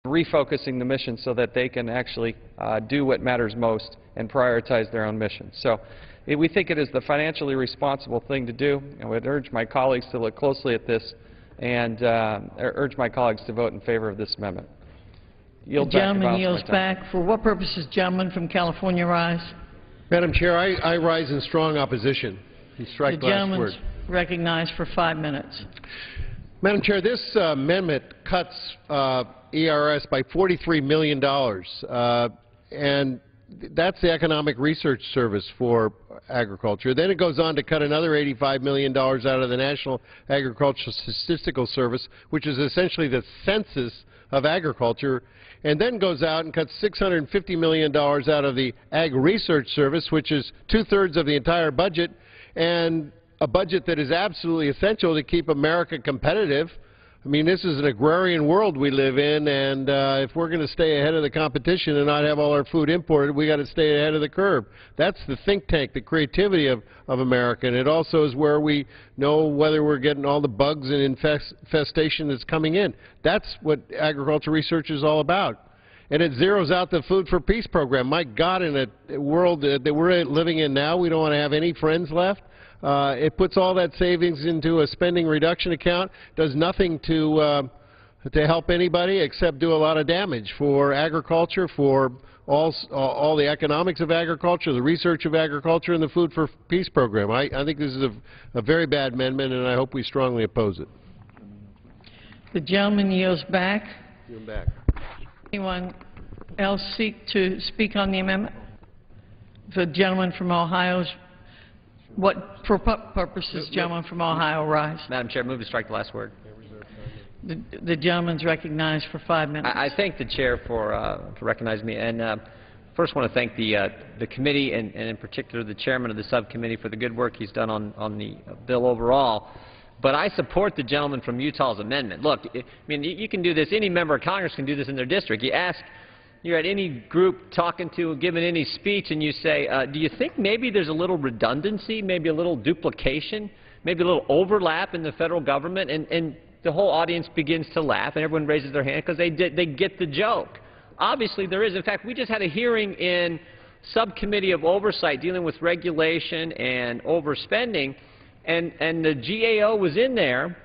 refocusing the mission so that they can actually do what matters most and prioritize their own mission. So we think it is the financially responsible thing to do, and would urge my colleagues to look closely at this and urge my colleagues to vote in favor of this amendment. The gentleman yields back. For what purpose does the gentleman from California rise? Madam Chair, I rise in strong opposition. He strike the last gentleman word. is recognized for 5 minutes. Madam Chair, this amendment cuts ERS by $43 million, and that's the Economic Research Service for agriculture. Then it goes on to cut another $85 million out of the National Agricultural Statistical Service, which is essentially the census of agriculture, and then goes out and cuts $650 million out of the Ag Research Service, which is two-thirds of the entire budget, and a budget that is absolutely essential to keep America competitive. I mean, this is an agrarian world we live in, and if we're going to stay ahead of the competition and not have all our food imported, we got to stay ahead of the curve. That's the think tank, the creativity of America, and it also is where we know whether we're getting all the bugs and infestation that's coming in. That's what agriculture research is all about. And it zeroes out the Food for Peace program. My God, in a world that we're living in now, we don't want to have any friends left. It puts all that savings into a spending reduction account, does nothing to help anybody except do a lot of damage for agriculture, for all the economics of agriculture, the research of agriculture, and the Food for Peace program. I think this is a very bad amendment, and I hope we strongly oppose it. The gentleman yields back. Yield back. Anyone else seek to speak on the amendment? The gentleman from Ohio. For what purpose does the gentleman from Ohio rise? Madam Chair, move to strike the last word. The gentleman's recognized for 5 minutes. I thank the chair for recognizing me, and first want to thank the committee and in particular the chairman of the subcommittee for the good work he's done on the bill overall. But I support the gentleman from Utah's amendment. Look, I mean, you can do this. Any member of Congress can do this in their district. You're at any group talking to, giving any speech, and you say, do you think maybe there's a little redundancy, maybe a little duplication, maybe a little overlap in the federal government? And the whole audience begins to laugh, and everyone raises their hand because they get the joke. Obviously, there is. In fact, we just had a hearing in Subcommittee of Oversight dealing with regulation and overspending, and the GAO was in there.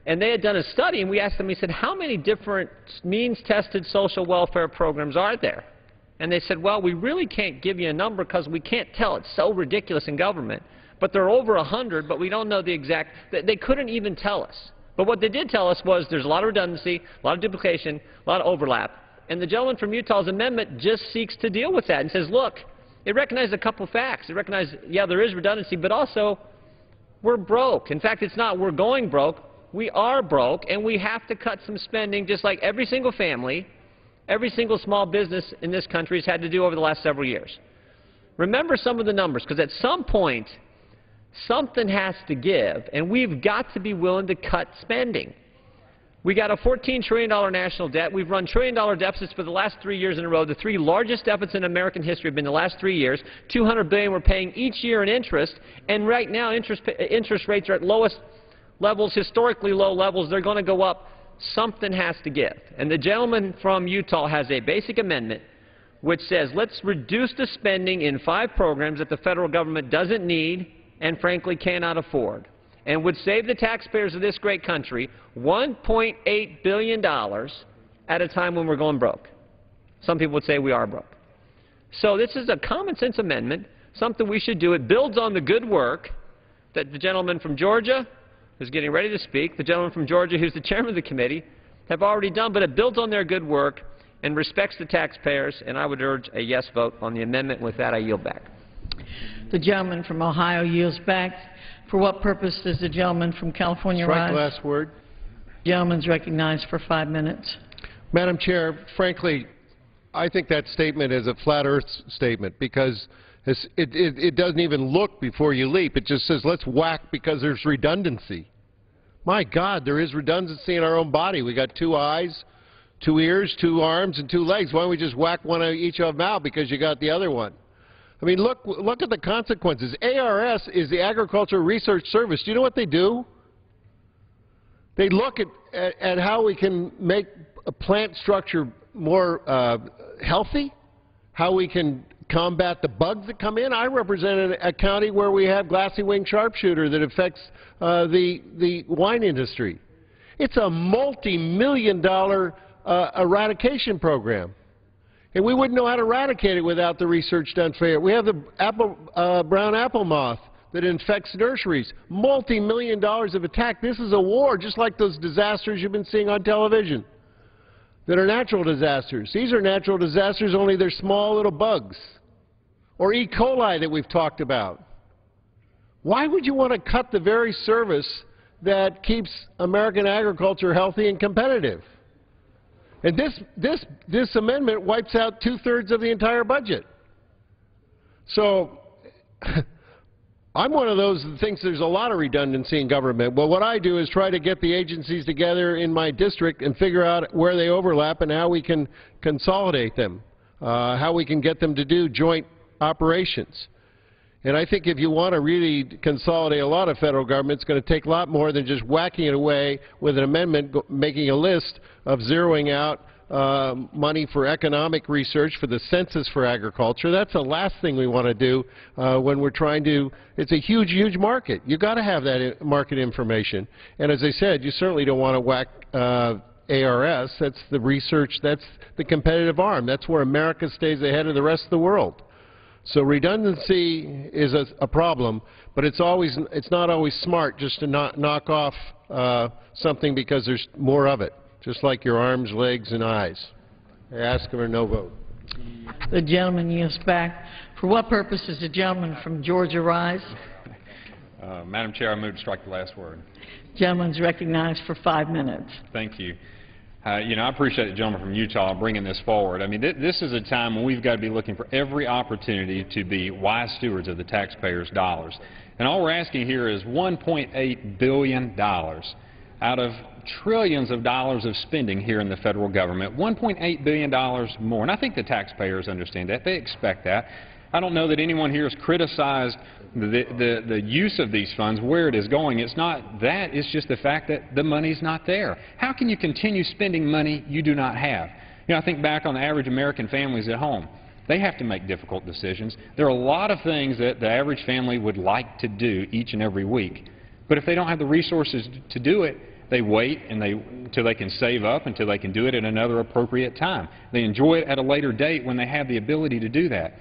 And they had done a study, and we asked them, we said, how many different means-tested social welfare programs are there? And they said, well, we really can't give you a number because we can't tell. It's so ridiculous in government. But there are over 100, but we don't know the exact. They couldn't even tell us. But what they did tell us was there's a lot of redundancy, a lot of duplication, a lot of overlap. And the gentleman from Utah's amendment just seeks to deal with that and says, look, it recognizes a couple facts. It recognizes, yeah, there is redundancy, but also we're broke. In fact, it's not we're going broke. We are broke, and we have to cut some spending just like every single family, every single small business in this country has had to do over the last several years. Remember some of the numbers, because at some point, something has to give, and we've got to be willing to cut spending. We got a $14 trillion national debt. We've run trillion-dollar deficits for the last 3 years in a row. The three largest deficits in American history have been the last 3 years. $200 billion we're paying each year in interest, and right now interest rates are at lowest levels, historically low levels. They're going to go up. Something has to give. And the gentleman from Utah has a basic amendment which says let's reduce the spending in 5 programs that the federal government doesn't need and frankly cannot afford, and would save the taxpayers of this great country $1.8 billion at a time when we're going broke. Some people would say we are broke. So this is a common sense amendment, something we should do. It builds on the good work that the gentleman from Georgia, who's getting ready to speak, the gentleman from Georgia, who's the chairman of the committee, have already done, but it builds on their good work and respects the taxpayers, and I would urge a yes vote on the amendment. With that, I yield back. The gentleman from Ohio yields back. For what purpose does the gentleman from California rise? Strike last word. The gentleman's recognized for 5 minutes. Madam Chair, frankly, I think that statement is a flat earth statement because it doesn't even look before you leap. It just says let's whack because there's redundancy. My God, there is redundancy in our own body. We got 2 eyes, 2 ears, 2 arms, and 2 legs. Why don't we just whack one of each of them out because you got the other one? I mean, look at the consequences. ARS is the Agricultural Research Service. Do you know what they do? They look at how we can make a plant structure more healthy, how we can combat the bugs that come in. I represent a county where we have glassy-winged sharpshooter that affects the wine industry. It's a multi-million-dollar eradication program. And we wouldn't know how to eradicate it without the research done for it. We have the brown apple moth that infects nurseries. Multi-million dollars of attack. This is a war, just like those disasters you've been seeing on television that are natural disasters. These are natural disasters, only they're small little bugs. Or E. coli that we've talked about. Why would you want to cut the very service that keeps American agriculture healthy and competitive? And this amendment wipes out 2/3 of the entire budget. So I'm one of those that thinks there's a lot of redundancy in government. Well, what I do is try to get the agencies together in my district and figure out where they overlap and how we can consolidate them, how we can get them to do joint operations. And I think if you want to really consolidate a lot of federal government, it's going to take a lot more than just whacking it away with an amendment making a list of zeroing out money for economic research for the census for agriculture. That's the last thing we want to do when we're trying to. It's a huge, huge market. You've got to have that market information. And as I said, you certainly don't want to whack ARS. That's the research. That's the competitive arm. That's where America stays ahead of the rest of the world. So redundancy is a problem, but it's not always smart just to knock off something because there's more of it, just like your arms, legs, and eyes. I ask for no vote. The gentleman yields back. For what purpose does the gentleman from Georgia rise? Madam Chair, I move to strike the last word. Gentleman's recognized for 5 minutes. Thank you. You know, I appreciate the gentleman from Utah bringing this forward. I mean, this is a time when we've got to be looking for every opportunity to be wise stewards of the taxpayers' dollars. And all we're asking here is $1.8 billion out of trillions of dollars of spending here in the federal government, $1.8 billion more. And I think the taxpayers understand that. They expect that. I don't know that anyone here has criticized the use of these funds, where it is going. It's not that. It's just the fact that the money's not there. How can you continue spending money you do not have? You know, I think back on the average American families at home. They have to make difficult decisions. There are a lot of things that the average family would like to do each and every week. But if they don't have the resources to do it, they wait until they can save up, until they can do it at another appropriate time. They enjoy it at a later date when they have the ability to do that.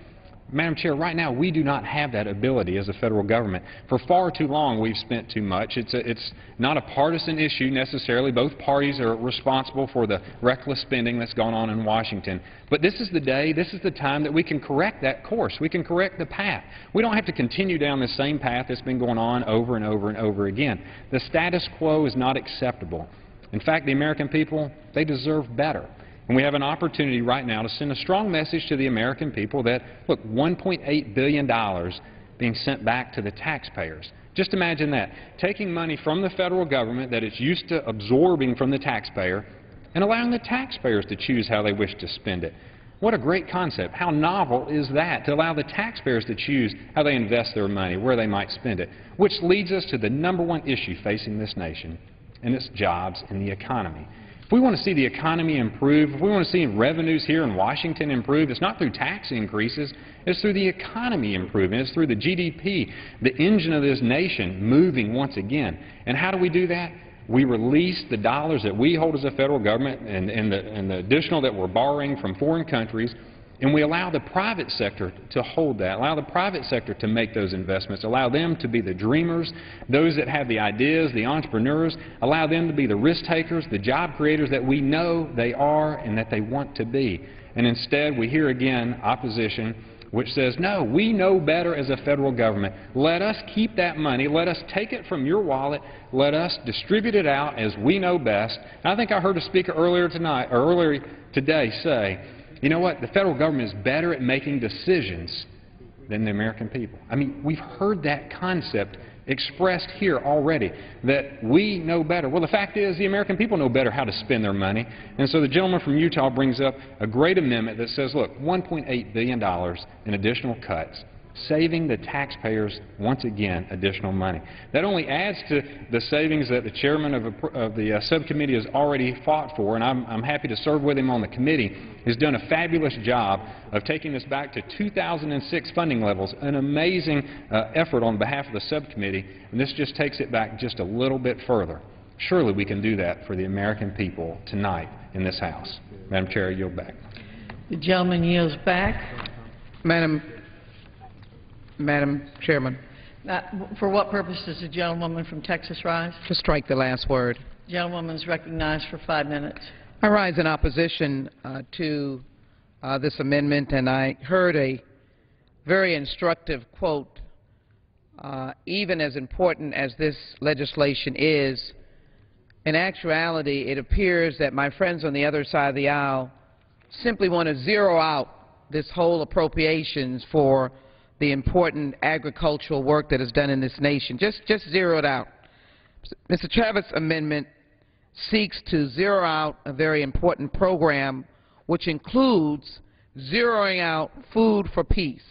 Madam Chair, right now we do not have that ability as a federal government. For far too long we've spent too much. It's not a partisan issue necessarily. Both parties are responsible for the reckless spending that's gone on in Washington. But this is the day, this is the time that we can correct that course. We can correct the path. We don't have to continue down the same path that's been going on over and over and over again. The status quo is not acceptable. In fact, the American people, they deserve better. And we have an opportunity right now to send a strong message to the American people that, look, $1.8 billion being sent back to the taxpayers. Just imagine that. Taking money from the federal government that it's used to absorbing from the taxpayer and allowing the taxpayers to choose how they wish to spend it. What a great concept. How novel is that, to allow the taxpayers to choose how they invest their money, where they might spend it. Which leads us to the #1 issue facing this nation, and it's jobs and the economy. If we want to see the economy improve, if we want to see revenues here in Washington improve, it's not through tax increases, it's through the economy improving, it's through the GDP, the engine of this nation moving once again. And how do we do that? We release the dollars that we hold as a federal government and the additional that we're borrowing from foreign countries, and we allow the private sector to hold that, allow the private sector to make those investments, allow them to be the dreamers, those that have the ideas, the entrepreneurs, allow them to be the risk takers, the job creators that we know they are and that they want to be. And instead, we hear again opposition which says, no, we know better as a federal government. Let us keep that money. Let us take it from your wallet. Let us distribute it out as we know best. And I think I heard a speaker earlier today say, you know what, the federal government is better at making decisions than the American people. I mean, we've heard that concept expressed here already, that we know better. Well, the fact is the American people know better how to spend their money. And so the gentleman from Utah brings up a great amendment that says, look, $1.8 billion in additional cuts. saving the taxpayers, once again, additional money. That only adds to the savings that the chairman of the subcommittee has already fought for, and I'm happy to serve with him on the committee. He's done a fabulous job of taking us back to 2006 funding levels, an amazing effort on behalf of the subcommittee, and this just takes it back just a little bit further. Surely we can do that for the American people tonight in this House. Madam Chair, I yield back. The gentleman yields back. Madam Chairman, For what purpose does the gentlewoman from Texas rise? to strike the last word. Gentlewoman is recognized for 5 minutes. I rise in opposition to this amendment, and I heard a very instructive quote. Even as important as this legislation is, in actuality, it appears that my friends on the other side of the aisle simply want to zero out this whole appropriations for the important agricultural work that is done in this nation. Just zero it out. Mr. Travis' amendment seeks to zero out a very important program, which includes zeroing out food for peace.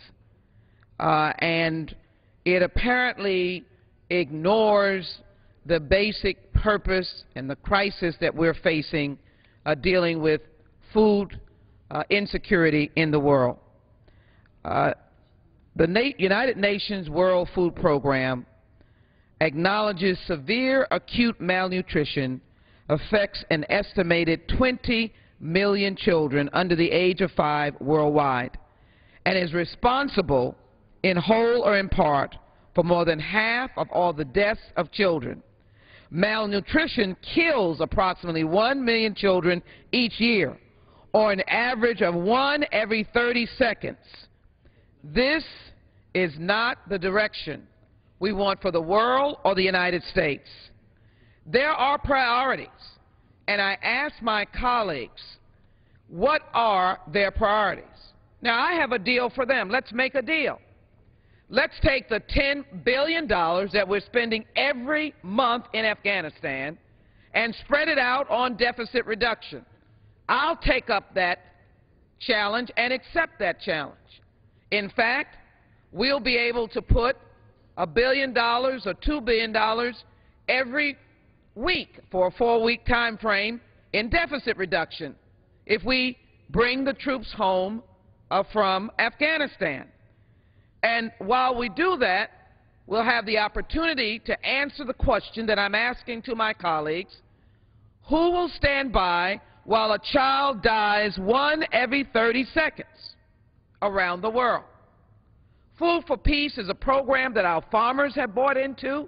And it apparently ignores the basic purpose and the crisis that we're facing dealing with food insecurity in the world. The United Nations World Food Program acknowledges severe acute malnutrition affects an estimated 20 million children under the age of 5 worldwide and is responsible in whole or in part for more than half of all the deaths of children. Malnutrition kills approximately 1 million children each year, or an average of 1 every 30 seconds. This is not the direction we want for the world or the United States. There are priorities, and I ask my colleagues, what are their priorities? Now, I have a deal for them. Let's make a deal. Let's take the $10 billion that we're spending every month in Afghanistan and spread it out on deficit reduction. I'll take up that challenge and accept that challenge. In fact, we'll be able to put $1 billion or $2 billion every week for a 4-week time frame in deficit reduction if we bring the troops home from Afghanistan. And while we do that, we'll have the opportunity to answer the question that I'm asking to my colleagues: who will stand by while a child dies 1 every 30 seconds around the world? Food for Peace is a program that our farmers have bought into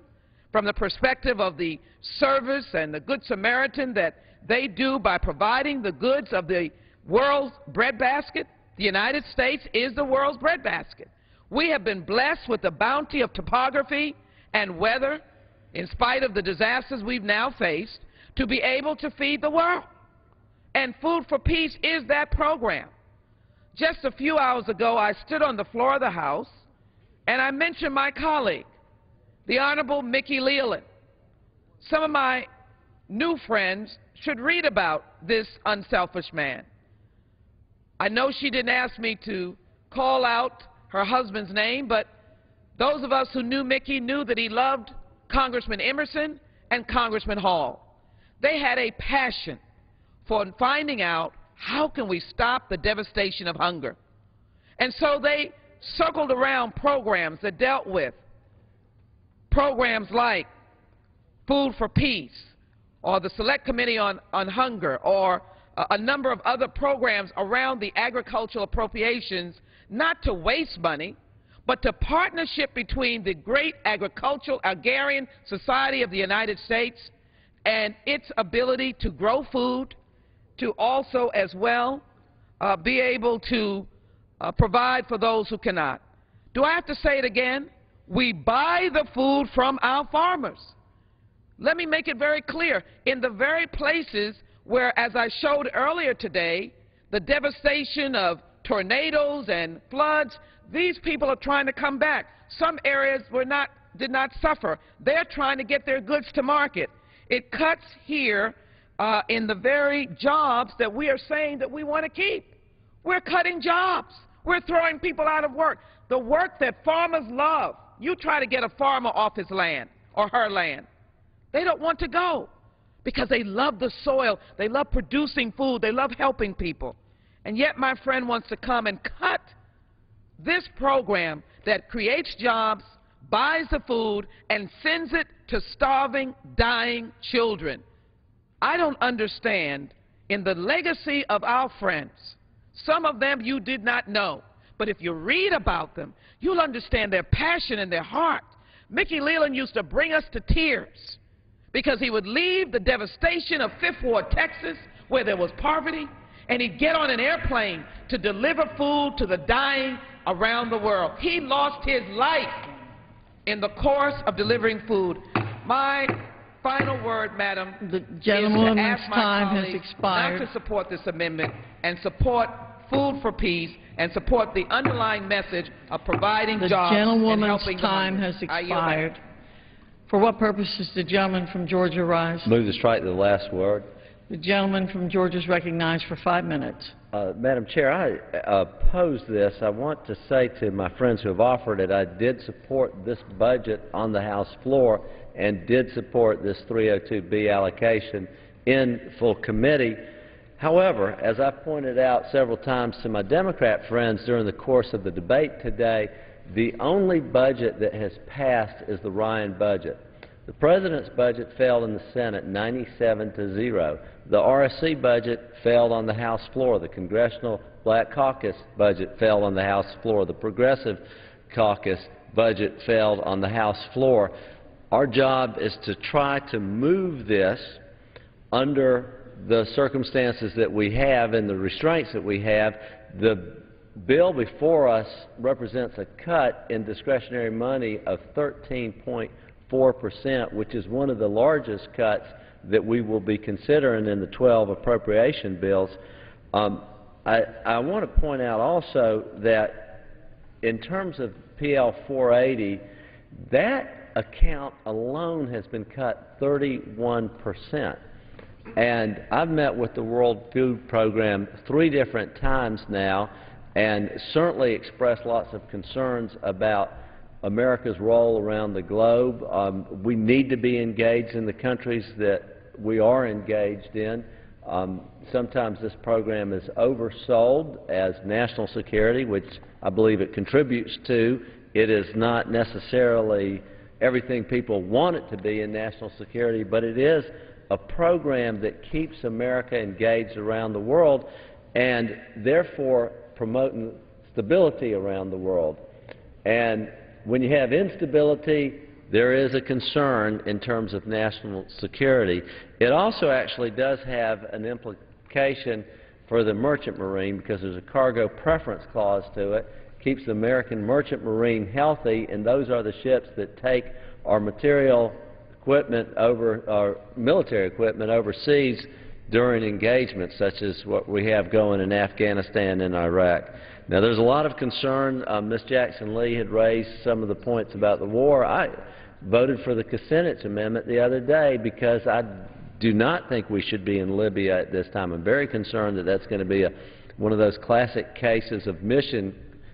from the perspective of the service and the Good Samaritan that they do by providing the goods of the world's breadbasket. The United States is the world's breadbasket. We have been blessed with the bounty of topography and weather, in spite of the disasters we've now faced, to be able to feed the world. And Food for Peace is that program. Just a few hours ago, I stood on the floor of the House, and I mentioned my colleague, the Honorable Mickey Leland. Some of my new friends should read about this unselfish man. I know she didn't ask me to call out her husband's name, but those of us who knew Mickey knew that he loved Congressman Emerson and Congressman Hall. They had a passion for finding out how can we stop the devastation of hunger. And so they circled around programs that dealt with programs like Food for Peace or the Select Committee on Hunger or a number of other programs around the agricultural appropriations, not to waste money, but to partnership between the great agricultural agrarian society of the United States and its ability to grow food, to also as well be able to provide for those who cannot. Do I have to say it again? We buy the food from our farmers. Let me make it very clear. In the very places where, as I showed earlier today, the devastation of tornadoes and floods, these people are trying to come back. Some areas did not suffer. They're trying to get their goods to market. It cuts here in the very jobs that we are saying that we want to keep. We're cutting jobs. We're throwing people out of work. The work that farmers love. You try to get a farmer off his land or her land. They don't want to go because they love the soil. They love producing food. They love helping people. And yet my friend wants to come and cut this program that creates jobs, buys the food, and sends it to starving, dying children. I don't understand in the legacy of our friends. Some of them you did not know, but if you read about them, you'll understand their passion and their heart. Mickey Leland used to bring us to tears because he would leave the devastation of Fifth Ward, Texas, where there was poverty, and he'd get on an airplane to deliver food to the dying around the world. He lost his life in the course of delivering food. My final word, Madam, The is to gentleman's ask my time has colleagues expired. not to support this amendment and support Food for Peace and support the underlying message of providing The jobs and gentlewoman's helping the time hungry. has I yield back. expired. For what purpose does the gentleman from Georgia rise? Move to strike the last word. The gentleman from Georgia is recognized for 5 minutes. Madam Chair, I oppose this. I want to say to my friends who have offered it, I did support this budget on the House floor and did support this 302B allocation in full committee. However, as I pointed out several times to my Democrat friends during the course of the debate today, the only budget that has passed is the Ryan budget. The President's budget failed in the Senate 97-0. The RSC budget failed on the House floor. The Congressional Black Caucus budget failed on the House floor. The Progressive Caucus budget failed on the House floor. Our job is to try to move this under the circumstances that we have and the restraints that we have. The bill before us represents a cut in discretionary money of 13.4%, which is one of the largest cuts that we will be considering in the 12 appropriation bills. I want to point out also that in terms of PL 480, that account alone has been cut 31%. And I've met with the World Food Program 3 different times now and certainly expressed lots of concerns about America's role around the globe. We need to be engaged in the countries that we are engaged in. Sometimes this program is oversold as national security, which I believe it contributes to. It is not necessarily everything people want it to be in national security, but it is a program that keeps America engaged around the world and therefore promoting stability around the world. And when you have instability, there is a concern in terms of national security. It also actually does have an implication for the merchant marine because there's a cargo preference clause to it. Keeps the American merchant marine healthy, and those are the ships that take our material equipment over, our military equipment overseas during engagements such as what we have going in Afghanistan and Iraq. Now there's a lot of concern. Ms. Jackson-Lee had raised some of the points about the war. I voted for the Kucinich amendment the other day because I do not think we should be in Libya at this time. I'm very concerned that that's going to be one of those classic cases of mission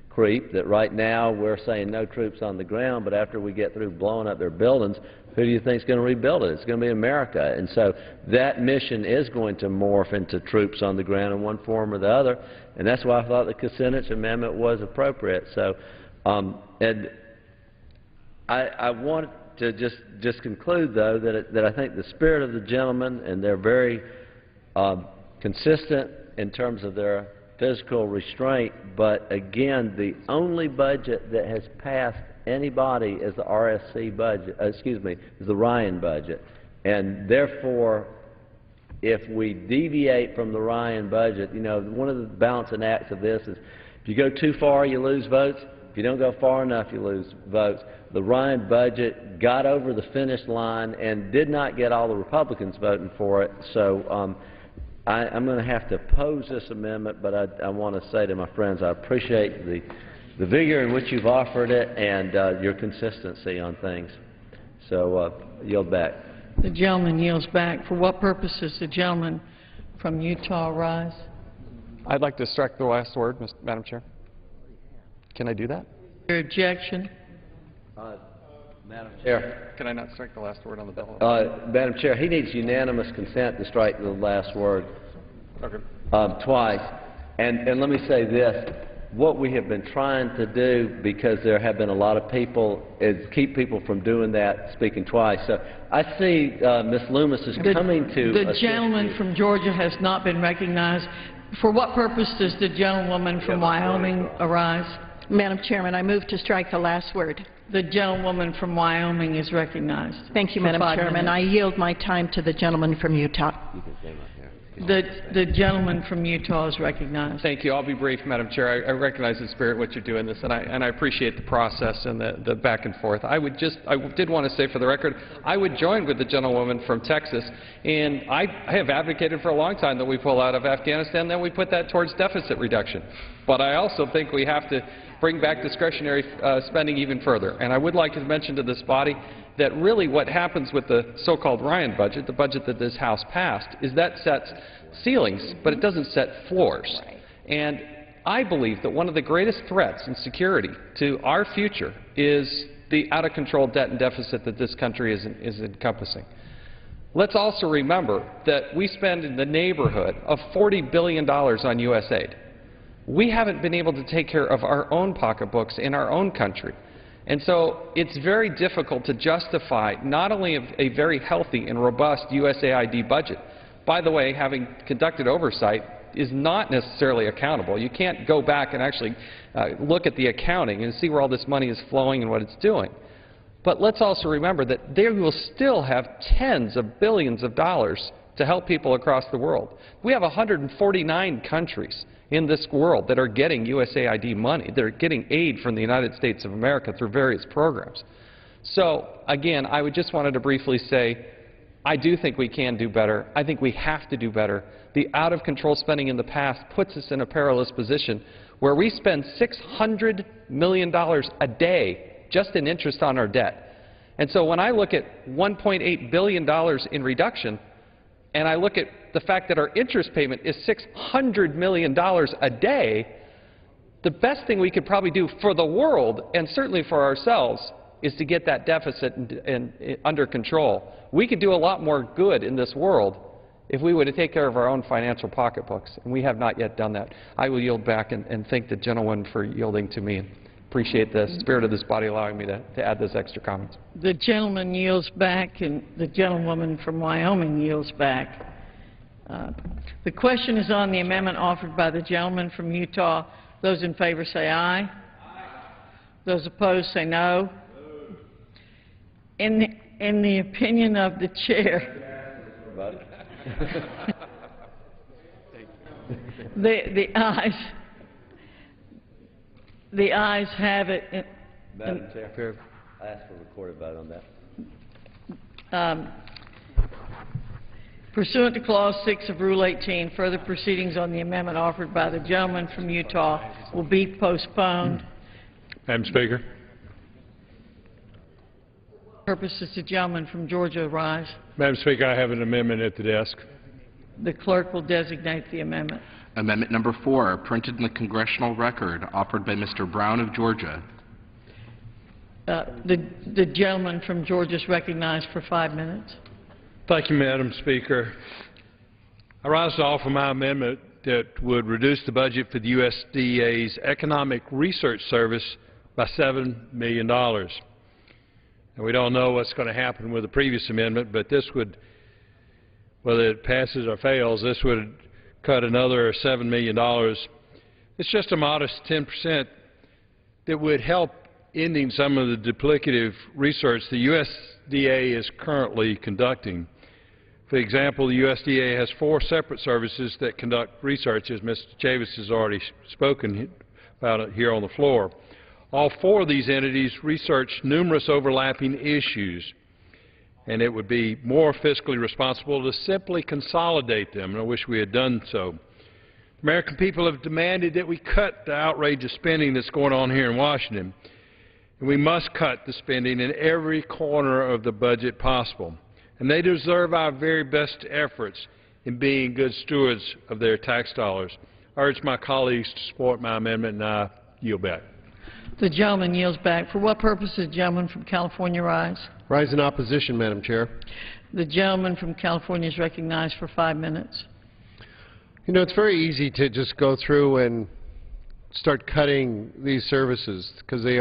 creep, that right now we're saying no troops on the ground, but after we get through blowing up their buildings, who do you think is going to rebuild it? It's going to be America. And so that mission is going to morph into troops on the ground in one form or the other, and that's why I thought the Kucinich amendment was appropriate. So, and I want to just conclude, though, that I think the spirit of the gentleman, and they're very consistent in terms of their fiscal restraint, but again, the only budget that has passed anybody is the RSC budget, is the Ryan budget. And therefore, if we deviate from the Ryan budget, you know, one of the balancing acts of this is if you go too far, you lose votes. If you don't go far enough, you lose votes. The Ryan budget got over the finish line and did not get all the Republicans voting for it. So I'm going to have to oppose this amendment, but I want to say to my friends, I appreciate the vigor in which you've offered it and your consistency on things. So yield back. The gentleman yields back. For what purpose does the gentleman from Utah rise? I'd like to strike the last word, Madam Chair. Can I do that? Your objection? Madam Chair. Can I not strike the last word on the bill? Madam Chair, he needs unanimous consent to strike the last word twice. And let me say this. What we have been trying to do, because there have been a lot of people, is keep people from doing that, speaking twice. So I see Ms. Loomis is coming to The gentleman from Georgia has not been recognized. For what purpose does the gentlewoman from Wyoming arise? Madam Chairman, I move to strike the last word. The gentlewoman from Wyoming is recognized. Thank you, for Madam 5 Chairman. minutes. I yield my time to the gentleman from Utah. The gentleman from Utah is recognized. Thank you. I'll be brief, Madam Chair. I recognize the spirit in which you're doing this, and I appreciate the process and the back and forth. I did want to say for the record, I would join with the gentlewoman from Texas, and I have advocated for a long time that we pull out of Afghanistan, then we put that towards deficit reduction. But I also think we have to bring back discretionary spending even further. And I would like to mention to this body that really what happens with the so-called Ryan budget, the budget that this House passed, is that sets ceilings, but it doesn't set floors. And I believe that one of the greatest threats in security to our future is the out-of-control debt and deficit that this country is encompassing. Let's also remember that we spend in the neighborhood of $40 billion on U.S. aid. We haven't been able to take care of our own pocketbooks in our own country. And so it's very difficult to justify not only a very healthy and robust USAID budget. By the way, having conducted oversight is not necessarily accountable. You can't go back and actually look at the accounting and see where all this money is flowing and what it's doing. But let's also remember that they will still have tens of billions of dollars to help people across the world. We have 149 countries in this world that are getting USAID money. They're getting aid from the United States of America through various programs. So, again, I would just wanted to briefly say, I do think we can do better. I think we have to do better. The out-of-control spending in the past puts us in a perilous position where we spend $600 million a day just in interest on our debt. And so when I look at $1.8 billion in reduction, and I look at the fact that our interest payment is $600 million a day, the best thing we could probably do for the world, and certainly for ourselves, is to get that deficit under control. We could do a lot more good in this world if we were to take care of our own financial pocketbooks, and we have not yet done that. I will yield back and thank the gentleman for yielding to me. Appreciate the spirit of this body allowing me to add those extra comments. The gentleman yields back, and the gentlewoman from Wyoming yields back. The question is on the amendment offered by the gentleman from Utah. Those in favor say aye. Those opposed say no. In the opinion of the chair, the ayes have it. Madam Chair, I ask for a recorded vote on that. Pursuant to Clause 6 of Rule 18, further proceedings on the amendment offered by the gentleman from Utah will be postponed. Madam Speaker. Purpose does the gentleman from Georgia rise? Madam Speaker, I have an amendment at the desk. The clerk will designate the amendment. Amendment number 4, printed in the Congressional Record, offered by Mr. Brown of Georgia. The gentleman from Georgia is recognized for 5 minutes. Thank you, Madam Speaker. I rise to offer my amendment that would reduce the budget for the USDA's Economic Research Service by $7 million. And we don't know what's going to happen with the previous amendment, but this would, whether it passes or fails, this would cut another $7 million. It's just a modest 10% that would help ending some of the duplicative research the USDA is currently conducting. For example, the USDA has 4 separate services that conduct research, as Mr. Chavis has already spoken about it here on the floor. All 4 of these entities research numerous overlapping issues, and it would be more fiscally responsible to simply consolidate them, and I wish we had done so. The American people have demanded that we cut the outrageous spending that's going on here in Washington, and we must cut the spending in every corner of the budget possible. And they deserve our very best efforts in being good stewards of their tax dollars. I urge my colleagues to support my amendment, and I yield back. The gentleman yields back. For what purpose does the gentleman from California rise? Rise in opposition, Madam Chair. The gentleman from California is recognized for 5 minutes. You know, it's very easy to just go through and start cutting these services because they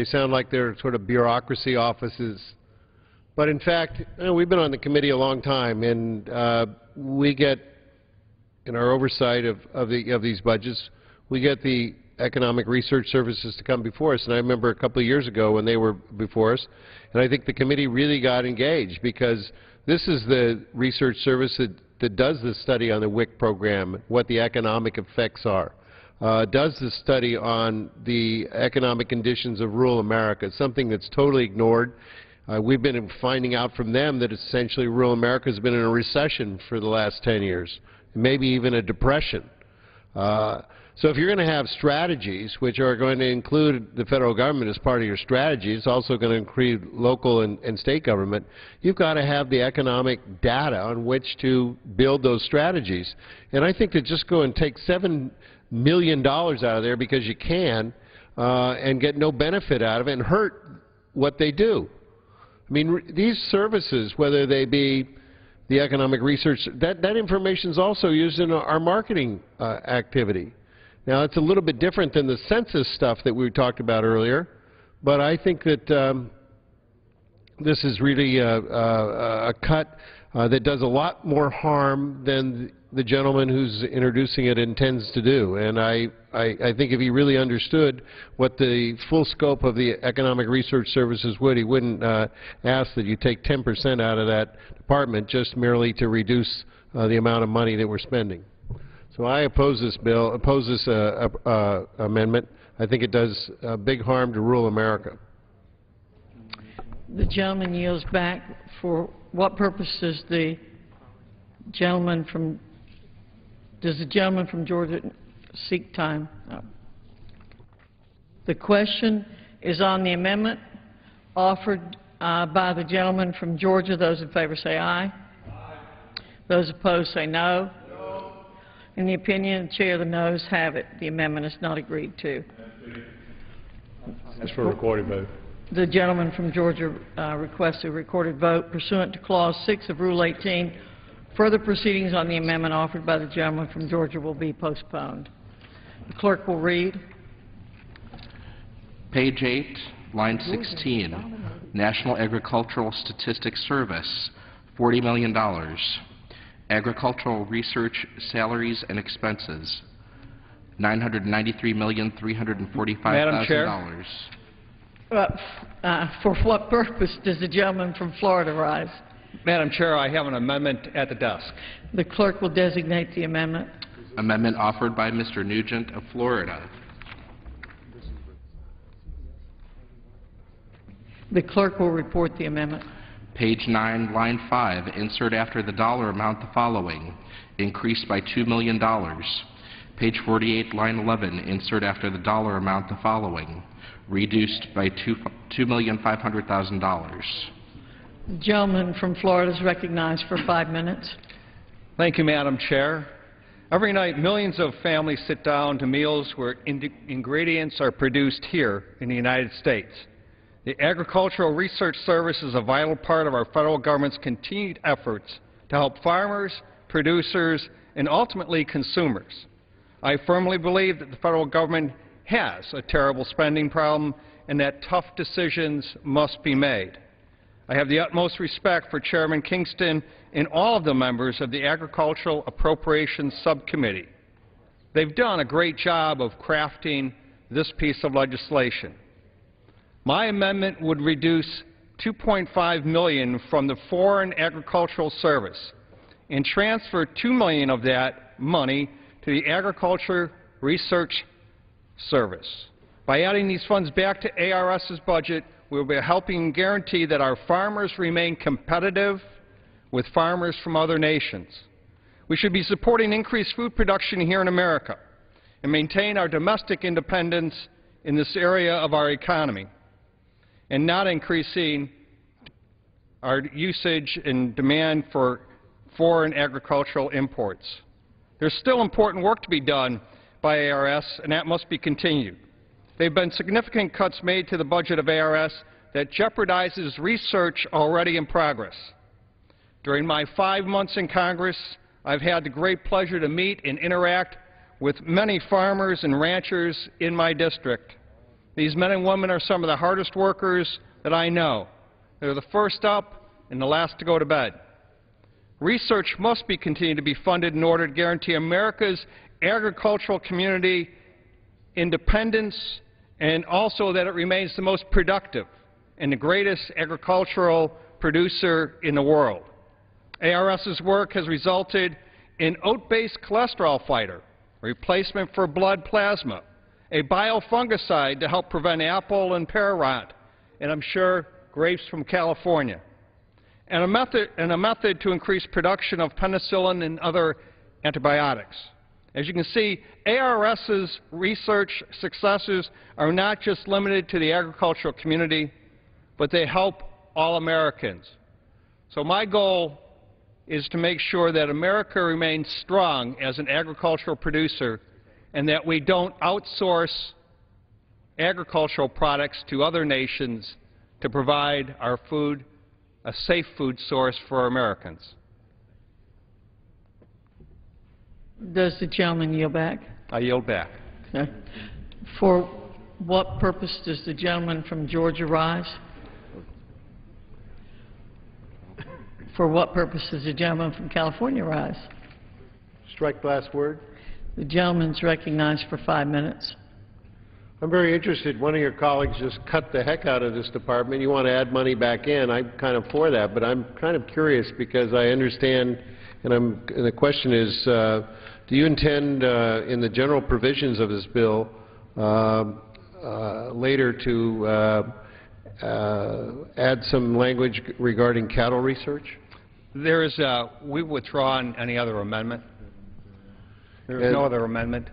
sound like they're sort of bureaucracy offices. But in fact, we've been on the committee a long time, and we get, in our oversight of these budgets, we get the economic research services to come before us. And I remember a couple of years ago when they were before us, and I think the committee really got engaged because this is the research service that does the study on the WIC program, what the economic effects are, does the study on the economic conditions of rural America, something that's totally ignored. We've been finding out from them that essentially rural America has been in a recession for the last 10 years, maybe even a depression. So if you're going to have strategies which are going to include the federal government as part of your strategy, it's also going to include local and state government, you've got to have the economic data on which to build those strategies. And I think to just go and take $7 million out of there because you can and get no benefit out of it and hurt what they do. I mean, these services, whether they be the economic research, that information is also used in our marketing activity. Now, it's a little bit different than the census stuff that we talked about earlier, but I think that this is really a cut that does a lot more harm than the gentleman who's introducing it intends to do. And I think if he really understood what the full scope of the economic research services would, he wouldn't ask that you take 10% out of that department just merely to reduce the amount of money that we're spending. So I oppose this bill, oppose this amendment. I think it does big harm to rural America. The gentleman yields back. For what purpose does the gentleman from Georgia seek time? No. The question is on the amendment offered by the gentleman from Georgia. Those in favor say aye. Aye. Those opposed say no. In the opinion of the chair, the noes have it. The amendment is not agreed to. That's for a recorded vote. The gentleman from Georgia requests a recorded vote pursuant to Clause 6 of Rule 18. Further proceedings on the amendment offered by the gentleman from Georgia will be postponed. The clerk will read. Page 8, line 16, National Agricultural Statistics Service, $40 million. Agricultural Research Salaries and Expenses, $993,345,000. Madam Chair. For what purpose does the gentleman from Florida rise? Madam Chair, I have an amendment at the desk. The clerk will designate the amendment. Amendment offered by Mr. Nugent of Florida. The clerk will report the amendment. Page 9, line 5, insert after the dollar amount the following: increased by $2 million. Page 48, line 11, insert after the dollar amount the following: reduced by $2,500,000. The gentleman from Florida is recognized for 5 minutes. Thank you, Madam Chair. Every night, millions of families sit down to meals where ingredients are produced here in the United States. The Agricultural Research Service is a vital part of our federal government's continued efforts to help farmers, producers, and ultimately consumers. I firmly believe that the federal government has a terrible spending problem and that tough decisions must be made. I have the utmost respect for Chairman Kingston and all of the members of the Agricultural Appropriations Subcommittee. They've done a great job of crafting this piece of legislation. My amendment would reduce $2.5 million from the Foreign Agricultural Service and transfer $2 million of that money to the Agriculture Research Service. By adding these funds back to ARS's budget, we will be helping guarantee that our farmers remain competitive with farmers from other nations. We should be supporting increased food production here in America and maintain our domestic independence in this area of our economy, and not increasing our usage and demand for foreign agricultural imports. There's still important work to be done by ARS, and that must be continued. There have been significant cuts made to the budget of ARS that jeopardizes research already in progress. During my 5 months in Congress, I've had the great pleasure to meet and interact with many farmers and ranchers in my district. These men and women are some of the hardest workers that I know. They're the first up and the last to go to bed. Research must be continued to be funded in order to guarantee America's agricultural community independence and also that it remains the most productive and the greatest agricultural producer in the world. ARS's work has resulted in oat-based cholesterol fighter, replacement for blood plasma, a biofungicide to help prevent apple and pear rot, and I'm sure grapes from California, and a method to increase production of penicillin and other antibiotics. As you can see, ARS's research successes are not just limited to the agricultural community, but they help all Americans. So my goal is to make sure that America remains strong as an agricultural producer and that we don't outsource agricultural products to other nations to provide our food, a safe food source for Americans. Does the gentleman yield back? I yield back. Okay. For what purpose does the gentleman from Georgia rise? For what purpose does the gentleman from California rise? Strike the last word. The gentleman's recognized for 5 minutes. I'm very interested. One of your colleagues just cut the heck out of this department. You want to add money back in. I'm kind of for that, but I'm kind of curious because I understand, and the question is, do you intend in the general provisions of this bill later to add some language regarding cattle research? There is, we've withdrawn any other amendment. There's no other amendment.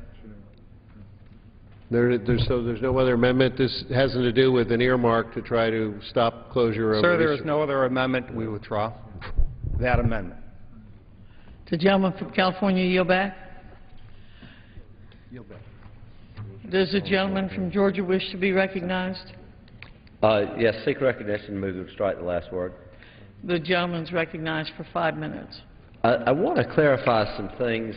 There's no other amendment. This has to do with an earmark to try to stop closure of Sir, there research. is no other amendment. We withdraw that amendment. The gentleman from California yield back? Yield back. Does the gentleman from Georgia wish to be recognized? Yes, seek recognition, move to strike the last word. The gentleman's recognized for 5 minutes. I want to clarify some things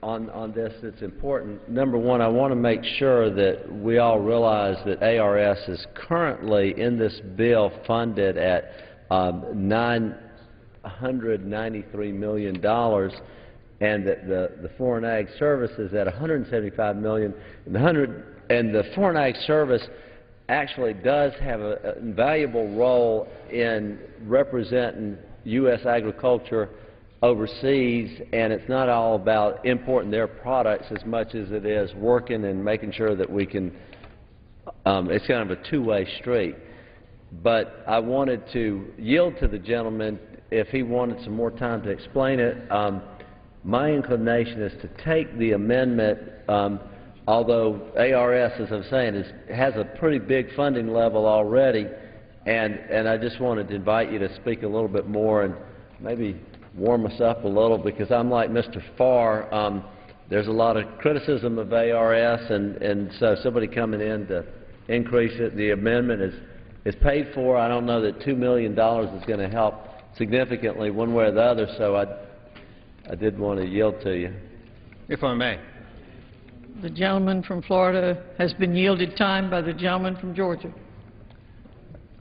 on this that's important. Number one, I want to make sure that we all realize that ARS is currently in this bill funded at $993 million, and that the Foreign Ag Service is at $175 million. And the Foreign Ag Service actually does have an invaluable role in representing U.S. agriculture overseas, and it's not all about importing their products as much as it is working and making sure that we can, it's kind of a two-way street. But I wanted to yield to the gentleman if he wanted some more time to explain it. My inclination is to take the amendment, although ARS, as I'm saying, has a pretty big funding level already, and I just wanted to invite you to speak a little bit more and maybe warm us up a little, because I'm like Mr. Farr. There's a lot of criticism of ARS, and so somebody coming in to increase it, the amendment is paid for. I don't know that $2 million is going to help significantly one way or the other, so I did want to yield to you. If I may. The gentleman from Florida has been yielded time by the gentleman from Georgia.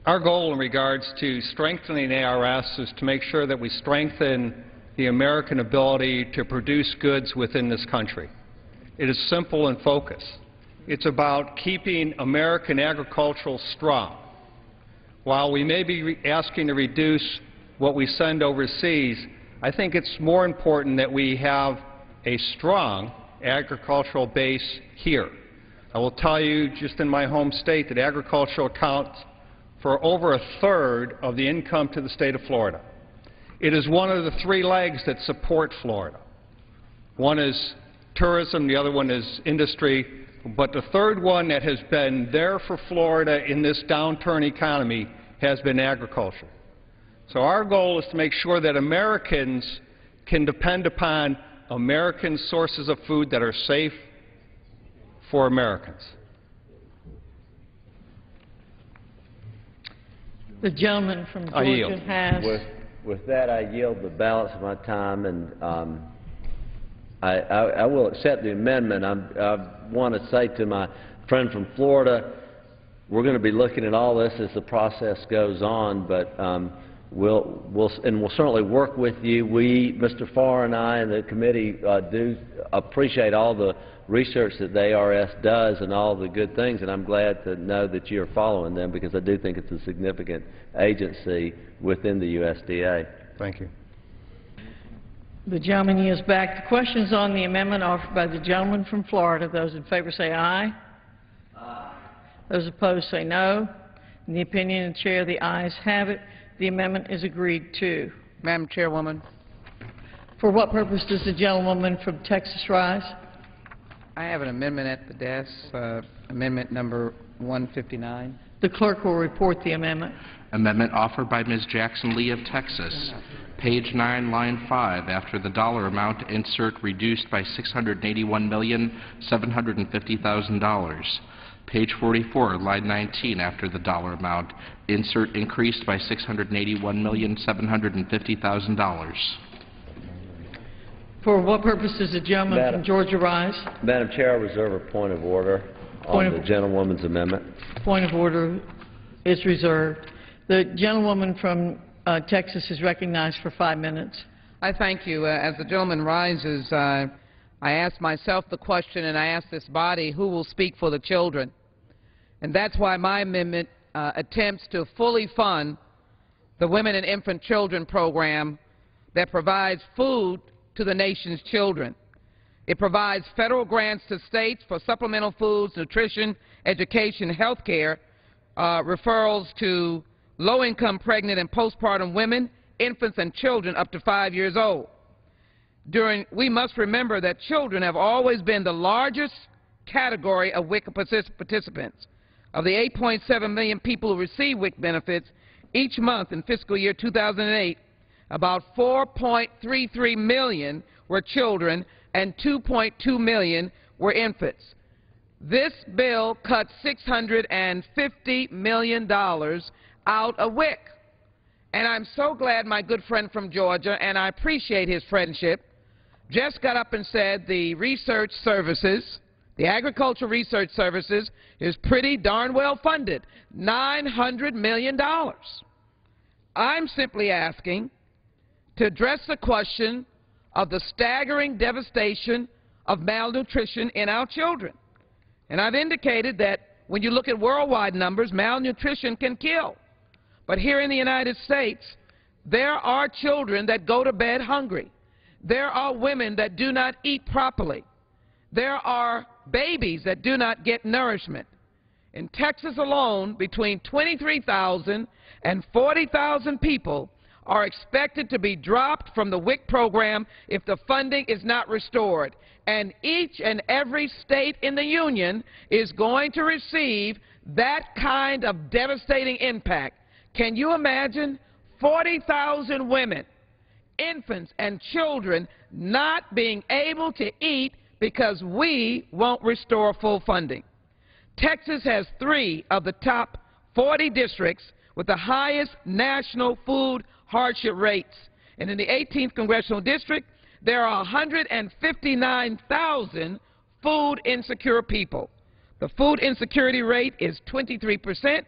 Our goal in regards to strengthening ARS is to make sure that we strengthen the American ability to produce goods within this country. It is simple and focused. It's about keeping American agriculture strong. While we may be asking to reduce what we send overseas, I think it's more important that we have a strong agricultural base here. I will tell you, just in my home state, that agriculture accounts for over 1/3 of the income to the state of Florida. It is one of the 3 legs that support Florida. One is tourism, the other one is industry, but the third one that has been there for Florida in this downturn economy has been agriculture. So our goal is to make sure that Americans can depend upon American sources of food that are safe for Americans. The gentleman from I yield. Georgia has... With that, I yield the balance of my time, and I will accept the amendment. I want to say to my friend from Florida, we're going to be looking at all this as the process goes on, but we'll certainly work with you. Mr. Farr and I and the committee do appreciate all the research that the ARS does and all the good things, and I'm glad to know that you're following them, because I do think it's a significant agency within the USDA. Thank you. The gentleman yields back. The question is on the amendment offered by the gentleman from Florida. Those in favor say aye. Aye. Those opposed say no. In the opinion of the chair, the ayes have it. The amendment is agreed to. Madam Chairwoman, For what purpose does the gentlewoman from Texas rise? I have an amendment at the desk, amendment number 159. The clerk will report the amendment. Amendment offered by Ms. Jackson Lee of Texas. Page 9, line 5, after the dollar amount, insert reduced by $681,750,000. Page 44, line 19, after the dollar amount, insert increased by $681,750,000. For what purpose does the gentleman from Georgia rise? Madam Chair, I reserve a point of order on the gentlewoman's amendment. Point of order is reserved. The gentlewoman from Texas is recognized for 5 minutes. I thank you. As the gentleman rises, I ask myself the question, and I ask this body, who will speak for the children? And that's why my amendment attempts to fully fund the Women and Infant Children program that provides food to the nation's children. It provides federal grants to states for supplemental foods, nutrition, education, health care, referrals to low-income pregnant and postpartum women, infants, and children up to 5 years old. We must remember that children have always been the largest category of WIC participants. Of the 8.7 million people who receive WIC benefits each month in fiscal year 2008, about 4.33 million were children and 2.2 million were infants. This bill cuts $650 million out of WIC. And I'm so glad my good friend from Georgia, and I appreciate his friendship, just got up and said the research services, the Agricultural Research Services, is pretty darn well funded, $900 million. I'm simply asking to address the question of the staggering devastation of malnutrition in our children. And I've indicated that when you look at worldwide numbers, malnutrition can kill. But here in the United States, there are children that go to bed hungry. There are women that do not eat properly. There are babies that do not get nourishment. In Texas alone, between 23,000 and 40,000 people are expected to be dropped from the WIC program if the funding is not restored. And each and every state in the Union is going to receive that kind of devastating impact. Can you imagine 40,000 women, infants, and children not being able to eat because we won't restore full funding? Texas has 3 of the top 40 districts with the highest national food hardship rates. And in the 18th Congressional District, there are 159,000 food insecure people. The food insecurity rate is 23%,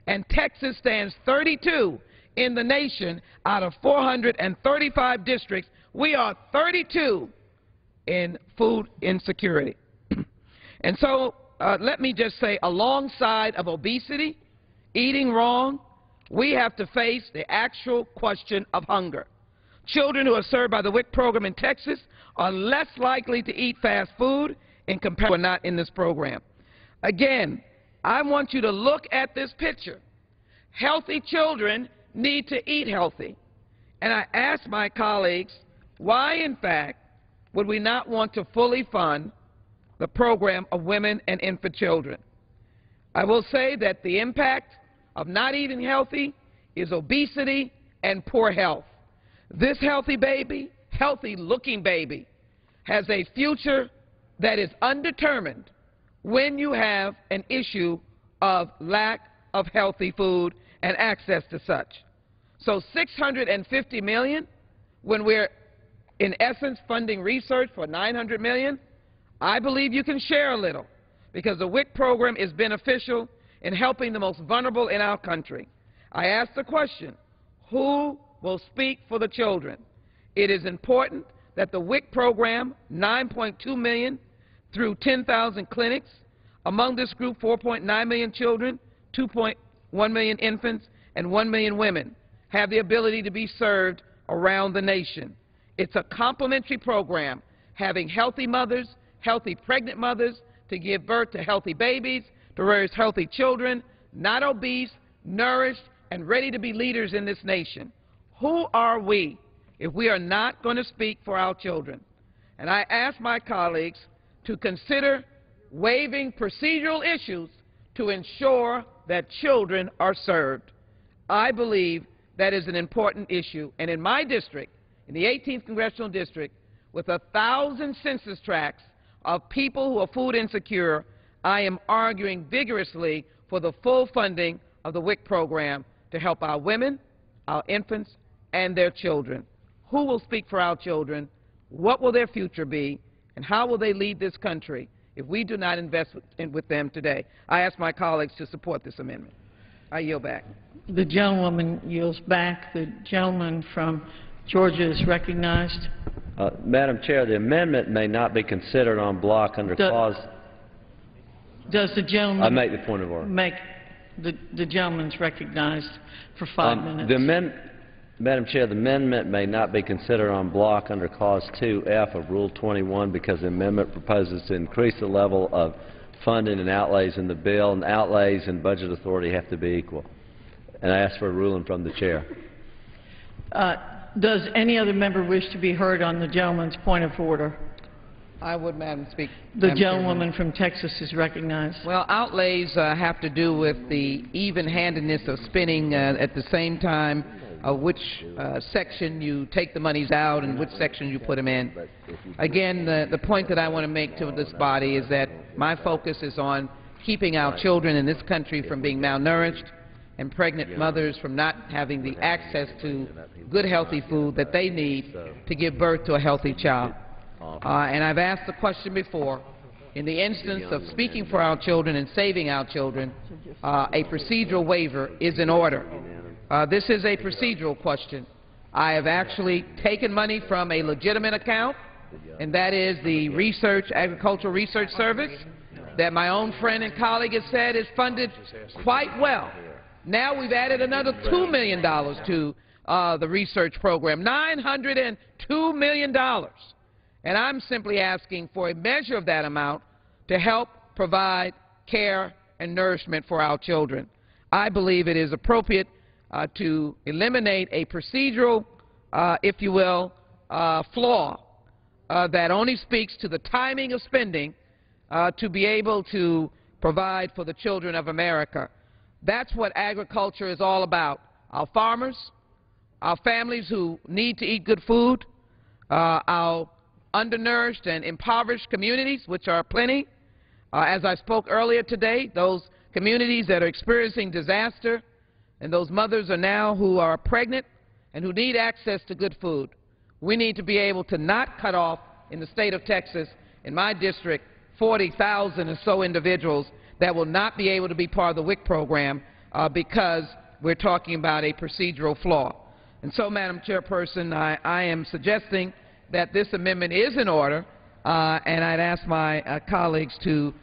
and Texas stands 32 in the nation out of 435 districts. We are 32 in food insecurity. And so let me just say, alongside of obesity, eating wrong, we have to face the actual question of hunger. Children who are served by the WIC program in Texas are less likely to eat fast food in comparison who are not in this program. Again, I want you to look at this picture. Healthy children need to eat healthy. And I ask my colleagues, why, in fact, would we not want to fully fund the program of women and infant children? I will say that the impact of not eating healthy is obesity and poor health. This healthy baby, healthy-looking baby, has a future that is undetermined when you have an issue of lack of healthy food and access to such. So $650 million, when we're in essence funding research for $900 million, I believe you can share a little, because the WIC program is beneficial in helping the most vulnerable in our country. I ask the question, who will speak for the children? It is important that the WIC program, $9.2 million through 10,000 clinics, among this group 4.9 million children, 2.1 million infants, and 1 million women, have the ability to be served around the nation. It's a complementary program, having healthy mothers, healthy pregnant mothers, to give birth to healthy babies, to raise healthy children, not obese, nourished, and ready to be leaders in this nation. Who are we if we are not going to speak for our children? And I ask my colleagues to consider waiving procedural issues to ensure that children are served. I believe that is an important issue. And in my district, in the 18th Congressional District, with 1,000 census tracts of people who are food insecure, I am arguing vigorously for the full funding of the WIC program to help our women, our infants, and their children. Who will speak for our children? What will their future be? And how will they lead this country if we do not invest with them today? I ask my colleagues to support this amendment. I yield back. The gentlewoman yields back. The gentleman from Georgia is recognized. Madam Chair, the amendment may not be considered en bloc under clause... Does the gentleman... I make the point of order. The gentleman's recognized for 5 minutes. Madam Chair, the amendment may not be considered en bloc under Clause 2F of Rule 21 because the amendment proposes to increase the level of funding and outlays in the bill, and outlays and budget authority have to be equal. And I ask for a ruling from the Chair. Does any other member wish to be heard on the gentleman's point of order? I would, Madam Speaker. The gentlewoman from Texas is recognized. Well, outlays have to do with the even-handedness of spending at the same time which section you take the monies out and which section you put them in. Again, the point that I want to make to this body is that my focus is on keeping our children in this country from being malnourished and pregnant mothers from not having the access to good, healthy food that they need to give birth to a healthy child. And I've asked the question before. In the instance of speaking for our children and saving our children, a procedural waiver is in order. This is a procedural question. I have actually taken money from a legitimate account, and that is the Agricultural Research Service, that my own friend and colleague has said is funded quite well. Now we've added another $2 million to the research program, $902 million. And I'm simply asking for a measure of that amount to help provide care and nourishment for our children. I believe it is appropriate to eliminate a procedural, if you will, flaw that only speaks to the timing of spending to be able to provide for the children of America. That's what agriculture is all about. Our farmers, our families who need to eat good food, our undernourished and impoverished communities, which are plenty. As I spoke earlier today, those communities that are experiencing disaster, and those mothers are now who are pregnant and who need access to good food. We need to be able to not cut off, in the state of Texas, in my district, 40,000 or so individuals that will not be able to be part of the WIC program because we're talking about a procedural flaw. And so, Madam Chairperson, I am suggesting that this amendment is in order, and I'd ask my colleagues to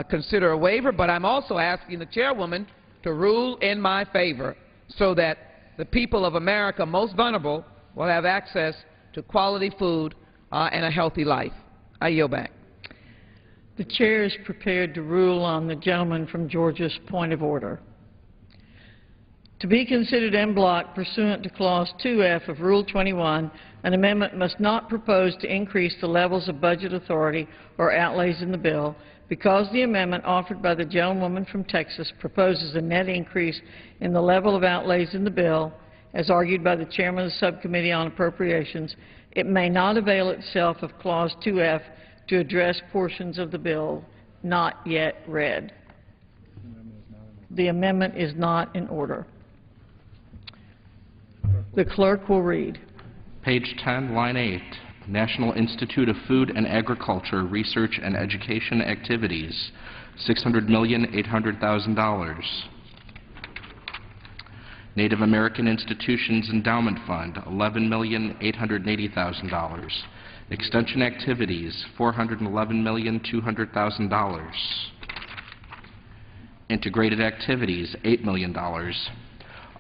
consider a waiver, but I'm also asking the chairwoman to rule in my favor so that the people of America most vulnerable will have access to quality food and a healthy life. I yield back. The chair is prepared to rule on the gentleman from Georgia's point of order. To be considered en bloc pursuant to Clause 2F of Rule 21, an amendment must not propose to increase the levels of budget authority or outlays in the bill because the amendment offered by the gentlewoman from Texas proposes a net increase in the level of outlays in the bill, as argued by the chairman of the subcommittee on appropriations. It may not avail itself of Clause 2F to address portions of the bill not yet read. The amendment is not in order. The clerk will read. Page 10, line 8, National Institute of Food and Agriculture Research and Education Activities, $600,800,000. Native American Institutions Endowment Fund, $11,880,000. Extension Activities, $411,200,000. Integrated Activities, $8 million.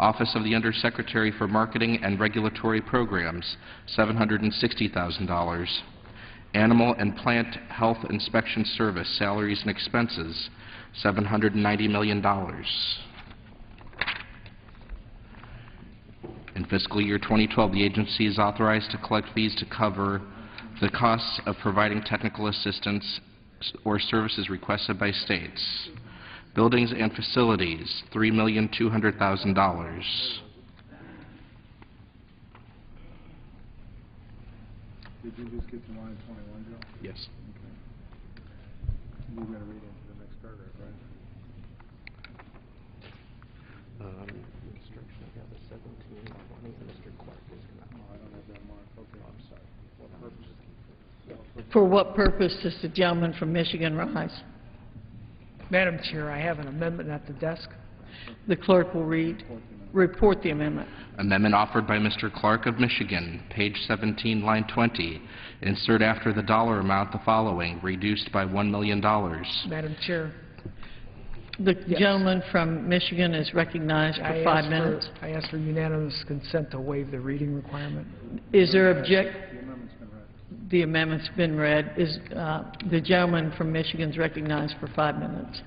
Office of the Undersecretary for Marketing and Regulatory Programs, $760,000. Animal and Plant Health Inspection Service, Salaries and Expenses, $790 million. In fiscal year 2012, the agency is authorized to collect fees to cover the costs of providing technical assistance or services requested by states. Buildings and Facilities, $3,200,000. Did you just get to line 21, Joe? Yes. Okay. You're going to read into the next paragraph, right? Restriction of the 17, 20, Mr. Clark is going to... Oh, I don't have that marked. Okay. I'm sorry. What purpose? For what purpose does the gentleman from Michigan rise? Madam Chair, I have an amendment at the desk. The clerk will read. Report the amendment. Amendment offered by Mr. Clark of Michigan, page 17, line 20. Insert after the dollar amount the following, reduced by $1 million. Madam Chair. The gentleman from Michigan is recognized for 5 minutes. I ask for unanimous consent to waive the reading requirement. Is there The amendment's been read. Is the gentleman from Michigan is recognized for 5 minutes.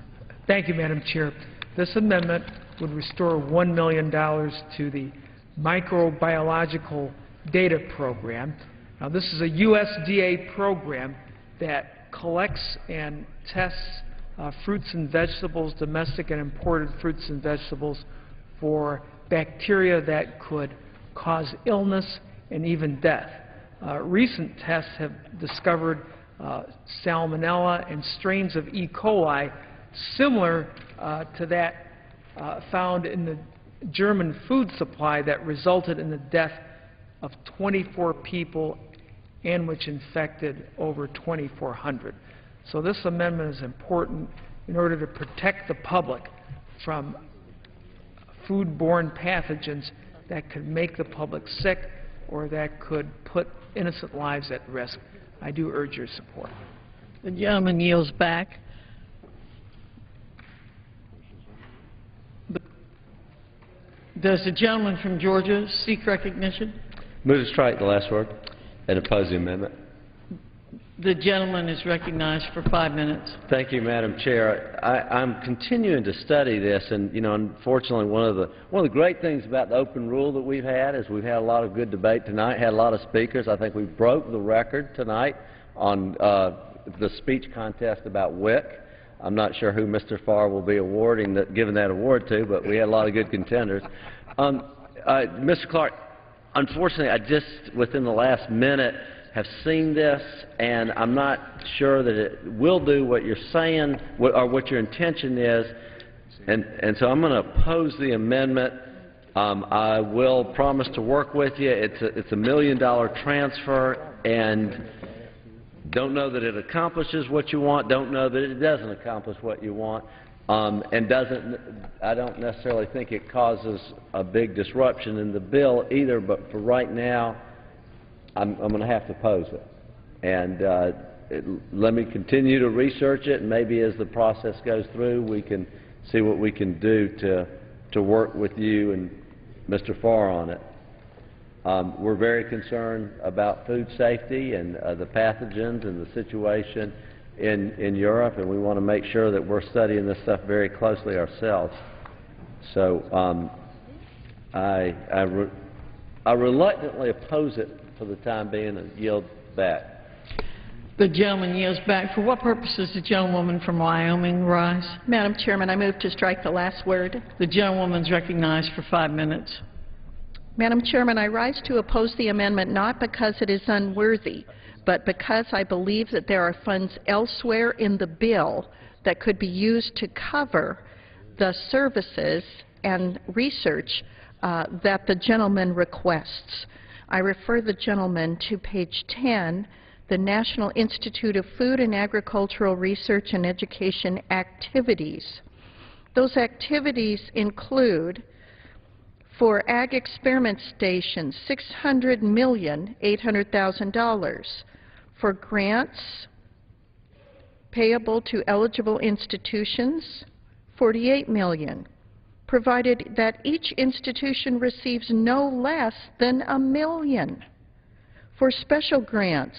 Thank you, Madam Chair. This amendment would restore $1 million to the Microbiological Data Program. Now, this is a USDA program that collects and tests fruits and vegetables, domestic and imported fruits and vegetables, for bacteria that could cause illness and even death. Recent tests have discovered salmonella and strains of E. coli similar to that found in the German food supply that resulted in the death of 24 people and which infected over 2,400. So this amendment is important in order to protect the public from foodborne pathogens that could make the public sick or that could put innocent lives at risk. I do urge your support. The gentleman yields back. Does the gentleman from Georgia seek recognition? Move to strike the last word and oppose the amendment. The gentleman is recognized for 5 minutes. Thank you, Madam Chair. I'm continuing to study this, and unfortunately, one of the great things about the open rule that we've had is we've had a lot of good debate tonight. Had a lot of speakers. I think we broke the record tonight on the speech contest about WIC. I'm not sure who Mr. Farr will be giving that award to, but we had a lot of good contenders. Mr. Clark, unfortunately, I just within the last minute have seen this, and I'm not sure that it will do what you're saying or what your intention is, and so I'm going to oppose the amendment. I will promise to work with you. It's a $1 million transfer, and don't know that it accomplishes what you want, don't know that it doesn't accomplish what you want, and I don't necessarily think it causes a big disruption in the bill either, but for right now, I'm going to have to oppose it. And let me continue to research it, and maybe as the process goes through, we can see what we can do to work with you and Mr. Farr on it. We're very concerned about food safety and the pathogens and the situation in Europe, and we want to make sure that we're studying this stuff very closely ourselves. So I reluctantly oppose it for the time being and yield back. The gentleman yields back. For what purpose does the gentlewoman from Wyoming rise? Madam Chairman, I move to strike the last word. The gentlewoman is recognized for 5 minutes. Madam Chairman, I rise to oppose the amendment not because it is unworthy, but because I believe that there are funds elsewhere in the bill that could be used to cover the services and research that the gentleman requests. I refer the gentleman to page 10, the National Institute of Food and Agricultural Research and Education activities. Those activities include, for Ag Experiment Stations, $600,800,000. For grants payable to eligible institutions, $48 million, provided that institution institution receives no less than $1 million. For special grants,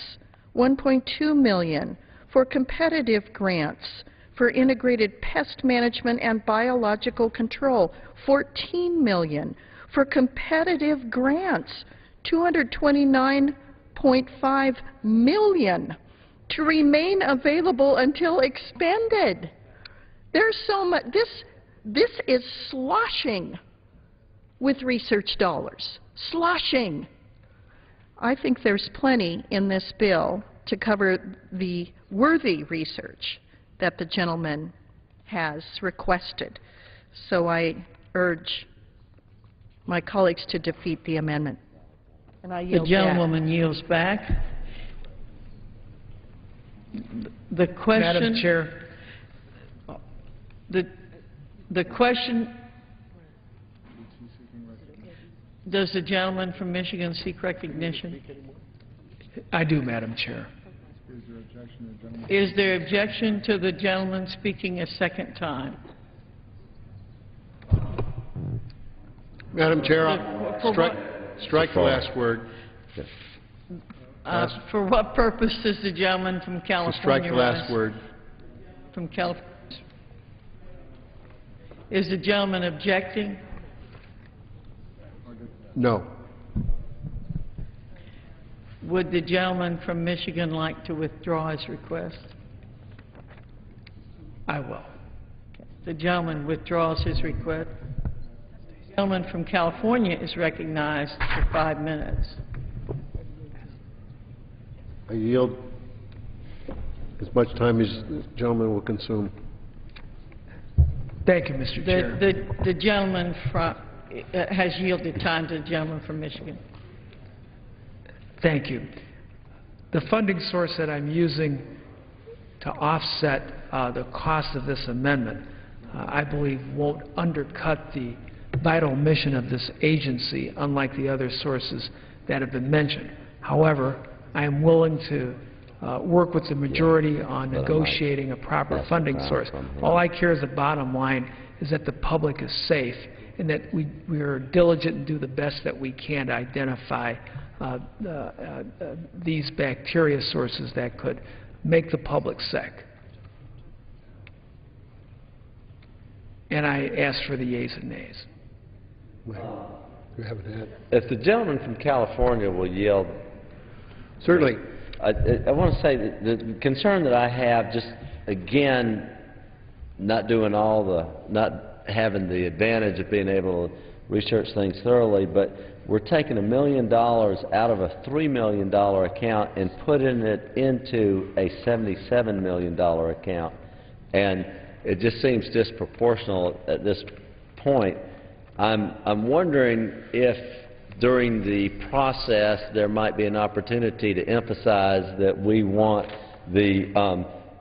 $1.2 million. For competitive grants, for integrated pest management and biological control, $14 million. For competitive grants, $229.5 million to remain available until expended. There's so much. This is sloshing with research dollars. Sloshing. I think there's plenty in this bill to cover the worthy research that the gentleman has requested. So I urge my colleagues to defeat the amendment. And I yield the gentlewoman yields back. The question, Madam Chair. the question, does the gentleman from Michigan seek recognition? I do, Madam Chair. Is there objection to the gentleman speaking a second time? Madam Chair, strike the last word. For what purpose does the gentleman from California Strike the last word. From California. Is the gentleman objecting? No. Would the gentleman from Michigan like to withdraw his request? I will. The gentleman withdraws his request. The gentleman from California is recognized for 5 minutes. I yield as much time as the gentleman will consume. Thank you, Mr. Chair. The gentleman from, has yielded time to the gentleman from Michigan. Thank you. The funding source that I'm using to offset the cost of this amendment, I believe, won't undercut the vital mission of this agency, unlike the other sources that have been mentioned. However, I am willing to work with the majority on negotiating a proper funding source. All I care as a bottom line is that the public is safe and that we are diligent and do the best that we can to identify these bacteria sources that could make the public sick. And I ask for the yeas and nays. Well, we haven't had. If the gentleman from California will yield. Certainly. I want to say that the concern that I have, just again, not having the advantage of being able to research things thoroughly, but we're taking $1 million out of a $3 million account and putting it into a $77 million account, and it just seems disproportional at this point. I'm wondering if during the process there might be an opportunity to emphasize that we want the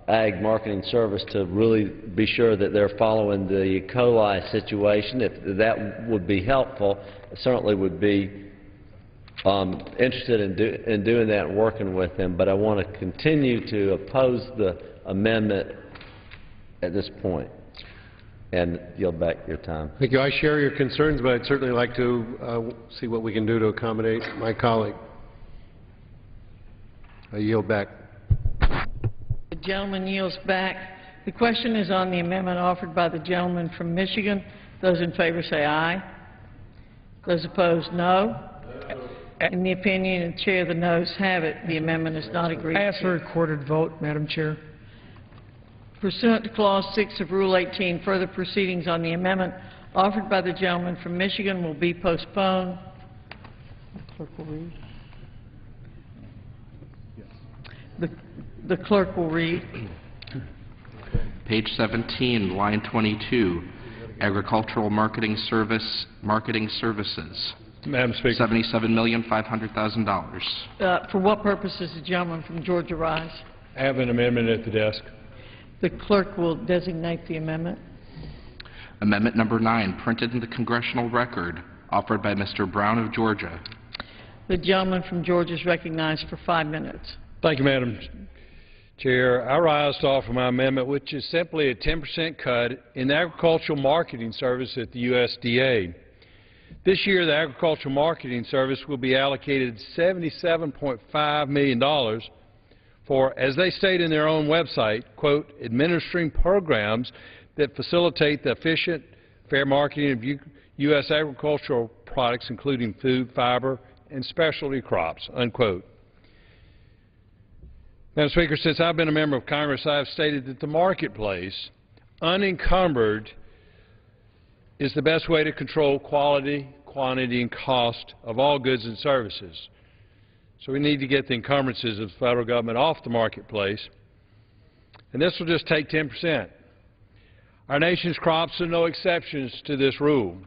Ag Marketing Service to really be sure that they're following the E. coli situation. If that would be helpful, I certainly would be interested in doing that and working with them, but I want to continue to oppose the amendment at this point. And yield back your time. Thank you. I share your concerns, but I'd certainly like to see what we can do to accommodate my colleague. I yield back. The gentleman yields back. The question is on the amendment offered by the gentleman from Michigan. Those in favor say aye. Those opposed, no. In the opinion of the chair, the noes have it. The amendment is not agreed to. I ask for a recorded vote, Madam Chair. Pursuant to Clause 6 of Rule 18, further proceedings on the amendment offered by the gentleman from Michigan will be postponed. The clerk will read. The clerk will read. Page 17, line 22. Agricultural Marketing Services, Madam Speaker. $77,500,000. For what purpose does the gentleman from Georgia rise? I have an amendment at the desk. The clerk will designate the amendment. Amendment number 9, printed in the congressional record, offered by Mr. Brown of Georgia. The gentleman from Georgia is recognized for 5 minutes. Thank you, Madam Chair. I rise to offer my amendment, which is simply a 10% cut in the agricultural marketing service at the USDA. This year, the agricultural marketing service will be allocated $77.5 million for, as they state in their own website, quote, administering programs that facilitate the efficient, fair marketing of U.S. agricultural products, including food, fiber, and specialty crops, unquote. Madam Speaker, since I've been a member of Congress, I have stated that the marketplace, unencumbered, is the best way to control quality, quantity, and cost of all goods and services. So we need to get the encumbrances of the federal government off the marketplace, and this will just take 10%. Our nation's crops are no exceptions to this rule.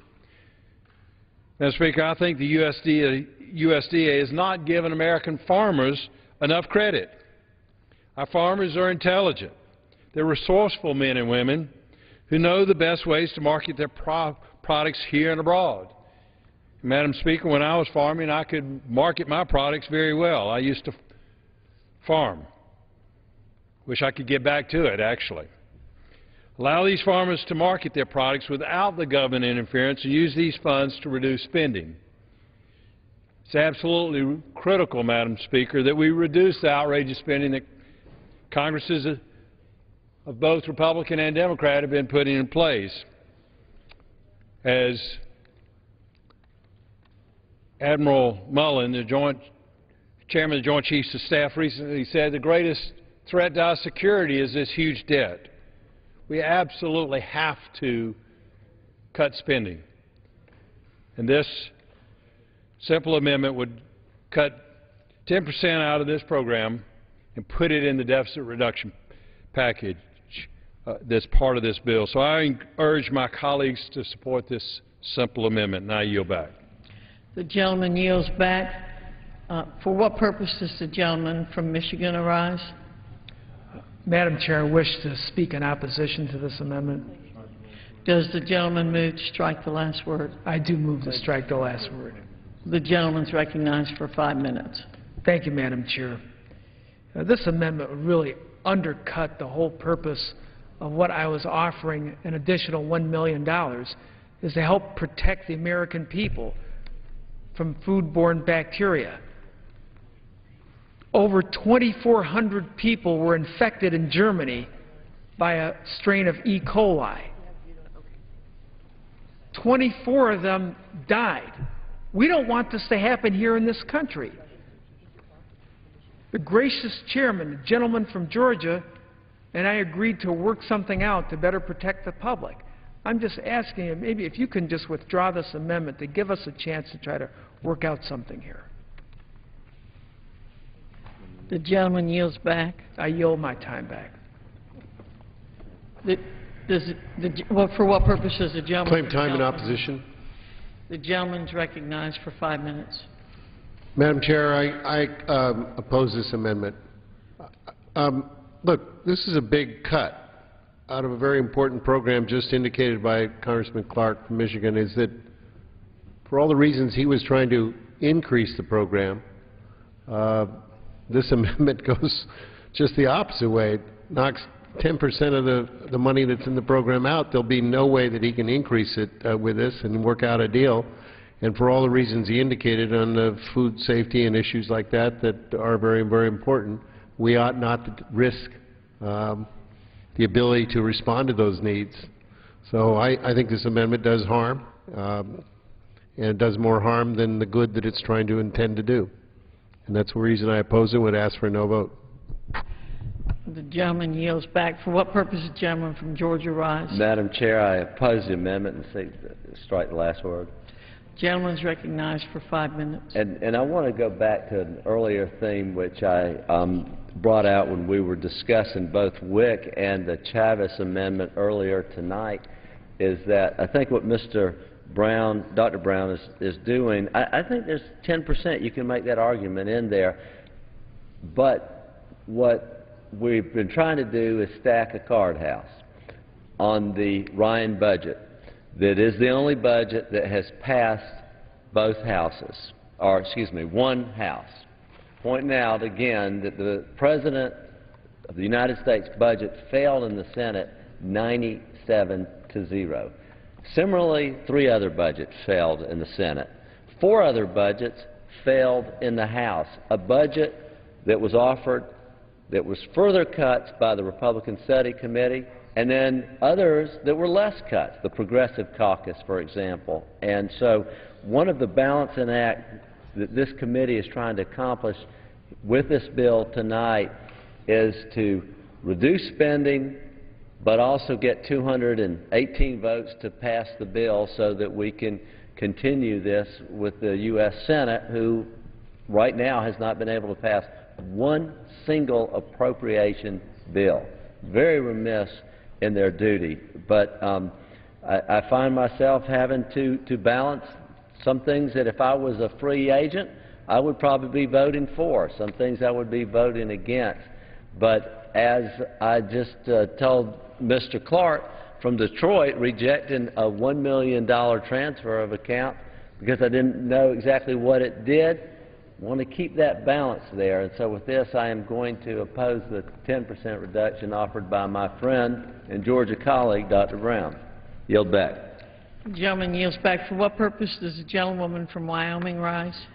Madam Speaker, I think the USDA has not given American farmers enough credit. Our farmers are intelligent. They're resourceful men and women who know the best ways to market their products here and abroad. Madam Speaker, when I was farming, I could market my products very well. I used to farm. Wish I could get back to it, actually. Allow these farmers to market their products without the government interference and use these funds to reduce spending. It's absolutely critical, Madam Speaker, that we reduce the outrageous spending that Congresses of both Republican and Democrat have been putting in place. As Admiral Mullen, the Chairman of the Joint Chiefs of Staff, recently said, the greatest threat to our security is this huge debt. We absolutely have to cut spending. And this simple amendment would cut 10% out of this program and put it in the deficit reduction package that's part of this bill. So I urge my colleagues to support this simple amendment, and I yield back. The gentleman yields back. For what purpose does the gentleman from Michigan arise? Madam Chair, I wish to speak in opposition to this amendment. Does the gentleman move to strike the last word? I do move to strike the last word. The gentleman is recognized for 5 minutes. Thank you, Madam Chair. This amendment would really undercut the whole purpose of what I was offering an additional $1 million, is to help protect the American people from foodborne bacteria. Over 2,400 people were infected in Germany by a strain of E. coli. 24 of them died. We don't want this to happen here in this country. The gracious chairman, the gentleman from Georgia, and I agreed to work something out to better protect the public. I'm just asking him, maybe if you can just withdraw this amendment to give us a chance to try to work out something here. The gentleman yields back. I yield my time back. For what purpose does the gentleman? Claim time in opposition. The gentleman is recognized for 5 minutes. Madam Chair, I oppose this amendment. Look, this is a big cut out of a very important program just indicated by Congressman Clark from Michigan, is that for all the reasons he was trying to increase the program, this amendment goes just the opposite way. It knocks 10% of the money that's in the program out. There'll be no way that he can increase it with this and work out a deal. And for all the reasons he indicated on the food safety and issues like that that are very, very important, we ought not to risk the ability to respond to those needs. So I think this amendment does harm, and it does more harm than the good that it's trying to intend to do. And that's the reason I oppose it, would ask for a no vote. The gentleman yields back. For what purpose does the gentleman from Georgia rise? Madam Chair, I oppose the amendment and strike the last word. Gentleman is recognized for 5 minutes. And I want to go back to an earlier theme which I brought out when we were discussing both WIC and the Chavez amendment earlier tonight. is that I think what Mr. Brown, Dr. Brown is doing, I think there's 10%, you can make that argument in there, but what we've been trying to do is stack a card house on the Ryan budget that is the only budget that has passed both houses, or excuse me, one house, pointing out again that the President of the United States budget failed in the Senate 97-0. Similarly, 3 other budgets failed in the Senate. 4 other budgets failed in the House. A budget that was offered that was further cuts by the Republican Study Committee, and then others that were less cuts, the Progressive Caucus, for example. And so one of the balancing acts that this committee is trying to accomplish with this bill tonight is to reduce spending, but also get 218 votes to pass the bill so that we can continue this with the U.S. Senate, who right now has not been able to pass one single appropriation bill. Very remiss in their duty. But I find myself having to balance some things that if I was a free agent, I would probably be voting for. Some things I would be voting against. But as I just told Mr. Clark from Detroit, rejecting a $1 million transfer of account because I didn't know exactly what it did, I want to keep that balance there. And so with this, I am going to oppose the 10% reduction offered by my friend and Georgia colleague, Dr. Brown. Yield back. The gentleman yields back. For what purpose does the gentlewoman from Wyoming rise?